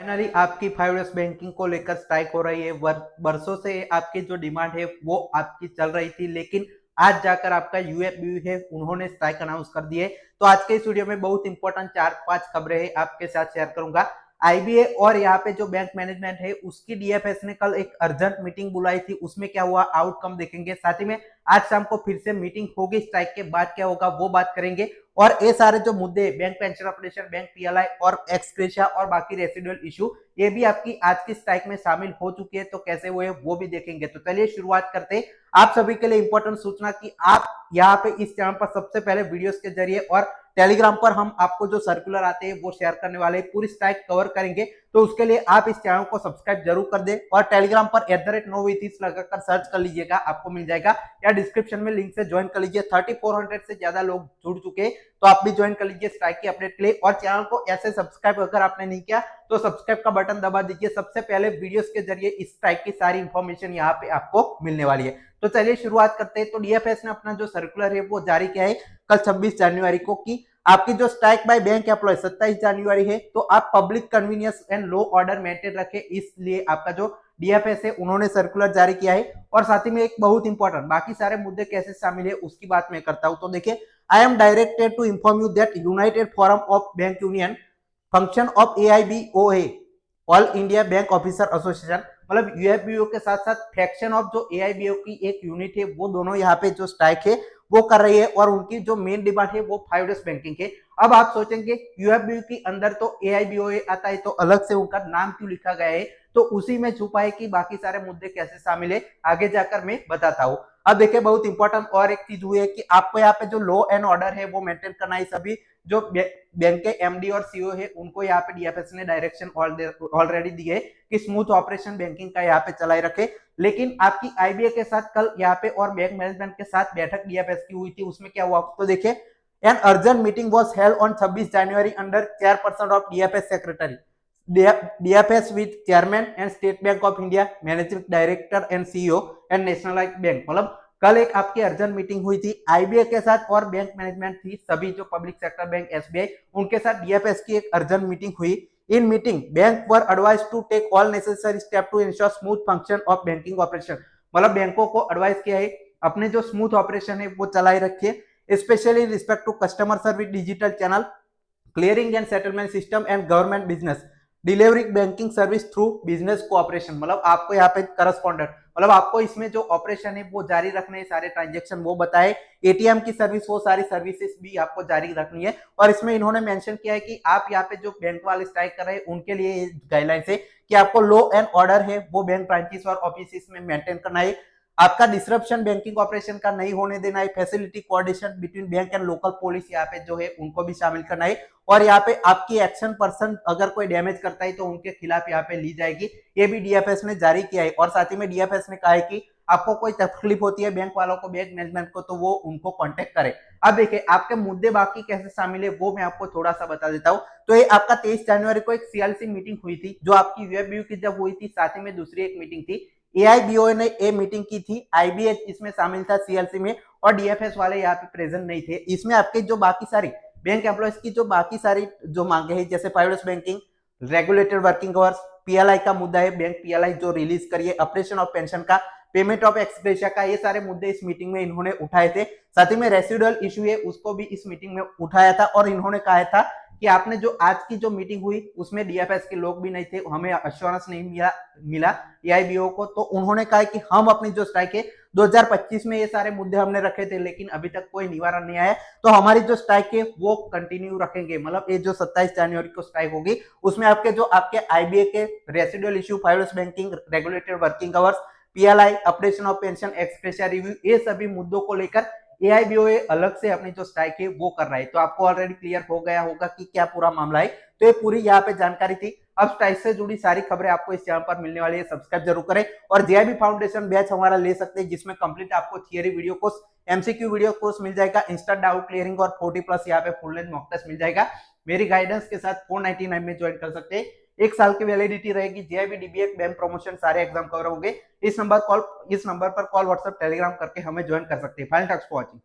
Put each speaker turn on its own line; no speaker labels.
Finally आपकी 5 banking को लेकर स्ट्राइक हो रही है। बरसों से आपकी जो डिमांड है वो आपकी चल रही थी, लेकिन आज जाकर आपका यूएफबीयू है उन्होंने स्ट्राइक अनाउंस कर दिए। तो आज के इस वीडियो में बहुत इंपॉर्टेंट 4-5 खबरें हैं आपके साथ शेयर करूंगा। आईबीए और यहाँ पे जो बैंक मैनेजमेंट है उसकी डीएफएस ने कल एक अर्जेंट मीटिंग बुलाई थी, उसमें क्या हुआ आउटकम देखेंगे। साथ ही में आज शाम को फिर से मीटिंग होगी, स्ट्राइक के बाद क्या होगा वो बात करेंगे। और ये सारे जो मुद्दे bank pension operation, bank PLI और एक्सक्रेशिया और बाकी रेसिडुअल इशू, ये भी आपकी आज की स्ट्राइक में शामिल हो चुकी है। तो कैसे हुए वो भी देखेंगे। तो चलिए शुरुआत करते हैं। आप सभी के लिए इंपॉर्टेंट सूचना कि आप यहाँ पे इस चैनल पर सबसे पहले वीडियोस के जरिए और टेलीग्राम पर हम आपको जो सर्कुलर आते हैं वो शेयर करने वाले हैं, पूरी स्ट्राइक कवर करेंगे। तो उसके लिए आप इस चैनल को सब्सक्राइब जरूर कर दें और टेलीग्राम पर @novithis लगाकर सर्च कर लीजिएगा, आपको मिल जाएगा, या डिस्क्रिप्शन में लिंक से ज्वाइन कर लीजिए। 3400 से ज्यादा लोग जुड़ चुके हैं, तो आप भी ज्वाइन कर लीजिए स्ट्राइक की अपडेट के लिए। और चैनल को ऐसे सब्सक्राइब अगर आपने नहीं किया तो सब्सक्राइब का बटन दबा दीजिए। सबसे पहले वीडियोस के जरिए इस स्ट्राइक की सारी इंफॉर्मेशन यहाँ पे आपको मिलने वाली है। तो चलिए शुरुआत करते हैं। तो डीएफएस ने अपना जो सर्कुलर है वो जारी किया है कल 26 जनवरी को कि आपकी जो स्ट्राइक बाय बैंक एम्प्लॉय 27 जनवरी है, तो आप public convenience and law order maintain रखें, इसलिए आपका जो डीएफएस है उन्होंने सर्कुलर जारी किया है। और साथ ही में एक बहुत इंपॉर्टेंट, बाकी सारे मुद्दे कैसे शामिल है उसकी बात मैं करता हूं। तो देखिए, I am directed to inform you that United Forum of Bank Union function of AIBOA all India bank officer association, मतलब यूएफबीओ के साथ साथ फैक्शन ऑफ जो एआईबीओ की एक यूनिट है, वो दोनों यहाँ पे जो स्ट्राइक है वो कर रही है। और उनकी जो मेन डिमांड है वो 5 बैंकिंग है। अब आप सोचेंगे यूएफबीयू के अंदर तो एआईबीओए आता है, तो अलग से उनका नाम क्यों लिखा गया है? तो उसी में छुपा है कि बाकी सारे मुद्दे कैसे शामिल है, आगे जाकर मैं बताता हूँ। अब देखिए, बहुत इंपॉर्टेंट और एक चीज हुई है कि आपको यहाँ पे जो लॉ एंड ऑर्डर है वो मेंटेन करना है। सभी जो बैंक के एमडी और सीईओ है उनको यहाँ पे डीएफएस ने डायरेक्शन ऑलरेडी दी है कि स्मूथ ऑपरेशन बैंकिंग का यहाँ पे चलाए रखे। लेकिन आपकी आईबीए के साथ कल यहाँ पे और बैंक मैनेजमेंट के साथ बैठक डीएफएस की हुई थी, उसमें क्या हुआ तो देखिए, an urgent meeting was held on 26 January under chairperson of DFS secretary DFS with chairman and state bank of India, managing director and CEO and nationalise bank. मतलब कल एक आपकी अर्जेंट मीटिंग हुई थी आईबीए के साथ और बैंक मैनेजमेंट थी, सभी जो पब्लिक सेक्टर बैंक एसबीआई उनके साथ डीएफएस की एक अर्जेंट मीटिंग हुई। In meeting bank were advise to take all necessary step to ensure smooth function of banking operation, मतलब बैंकों को एडवाइस किया है अपने जो स्मूथ ऑपरेशन है वो चलाए रखिए, specially in respect to customer service, digital channel, clearing and settlement system and government business, delivering banking service through business cooperation. मतलब आपको यहाँ पे करस्पॉन्डेंट, मतलब आपको इसमें जो ऑपरेशन है वो जारी रखने, सारे ट्रांजेक्शन वो बताए, एटीएम की सर्विस, वो सारी सर्विसेज भी आपको जारी रखनी है। और इसमें इन्होंने मेंशन किया है कि आप यहाँ पे जो बैंक वाले स्ट्राइक कर रहे हैं उनके लिए गाइडलाइंस है कि आपको लॉ एंड ऑर्डर है वो बैंक ब्रांचेस और ऑफिस में मेंटेन करना है, आपका डिसरप्शन बैंकिंग ऑपरेशन का नहीं होने देना है, facility coordination between bank and local police यहाँ पे जो है उनको भी शामिल करना है। और यहाँ पे आपकी एक्शन पर्सन अगर कोई डैमेज करता है तो उनके खिलाफ यहाँ पे ली जाएगी, ये भी डीएफएस ने जारी किया है। और साथ ही में डीएफएस ने कहा है कि आपको कोई तकलीफ होती है बैंक वालों को, बैंक मैनेजमेंट को, तो वो उनको कांटेक्ट करे। अब देखिए, आपके मुद्दे बाकी कैसे शामिल है वो मैं आपको थोड़ा सा बता देता हूँ। तो ये आपका 23 जनवरी को एक सीएलसी मीटिंग हुई थी जो आपकी यूएफबीयू की जब हुई थी, साथ ही में दूसरी एक मीटिंग थी एआईबीओ ने ए मीटिंग की थी, आईबीए इसमें शामिल था सीएलसी में, और डीएफएस वाले यहाँ पे प्रेजेंट नहीं थे। इसमें आपके जो बाकी सारी बैंक एम्प्लॉयज की जो बाकी सारी जो मांगे हैं, जैसे 5 banking, regulated working hours, PLI का मुद्दा है, बैंक पीएलआई जो रिलीज करिए, ऑपरेशन ऑफ पेंशन का, पेमेंट ऑफ एक्सग्रेशिया का, ये सारे मुद्दे इस मीटिंग में इन्होंने उठाए थे। साथ ही में रेसिडुअल इशू है उसको भी इस मीटिंग में उठाया था। और इन्होंने कहा था कि आपने जो आज की जो मीटिंग हुई उसमें डीएफएस के लोग भी नहीं थे, हमें अश्योरेंस नहीं मिला एआईबीओ को, तो उन्होंने कहा कि हम अपनी जो स्ट्राइक है 2025 में ये सारे मुद्दे हमने रखे थे लेकिन अभी तक कोई निवारण नहीं आया, तो हमारी जो स्ट्राइक है वो कंटिन्यू रखेंगे। मतलब ये जो 27 जनवरी को स्ट्राइक होगी उसमें आपके आईबीए के residual issue, 5 banking, regulated working hours, PLI, operation of pension, ex gratia review, ये सभी मुद्दों को लेकर एआईबीओए अलग से अपनी जो स्ट्राइक है वो कर रहा है। तो आपको ऑलरेडी क्लियर हो गया होगा कि क्या पूरा मामला है। तो ये पूरी यहाँ पे जानकारी थी। अब स्ट्राइक से जुड़ी सारी खबरें आपको इस चैनल पर मिलने वाली है, सब्सक्राइब जरूर करें। और जेआईबी फाउंडेशन बैच हमारा ले सकते हैं जिसमें कंप्लीट आपको theory video course, MCQ video course मिल जाएगा, इंस्टेंट डाउट क्लियरिंग और 40+ यहाँ पे फुल लेंथ मॉक टेस्ट मिल जाएगा। मेरी गाइडेंस के साथ 499 में ज्वाइन कर सकते हैं। 1 साल की वैलिडिटी रहेगी। जेआईबी, डीबीए, बैंक प्रमोशन सारे एग्जाम कवर होंगे। इस नंबर पर कॉल, व्हाट्सएप, टेलीग्राम करके हमें ज्वाइन कर सकते हैं। Final talks for watching.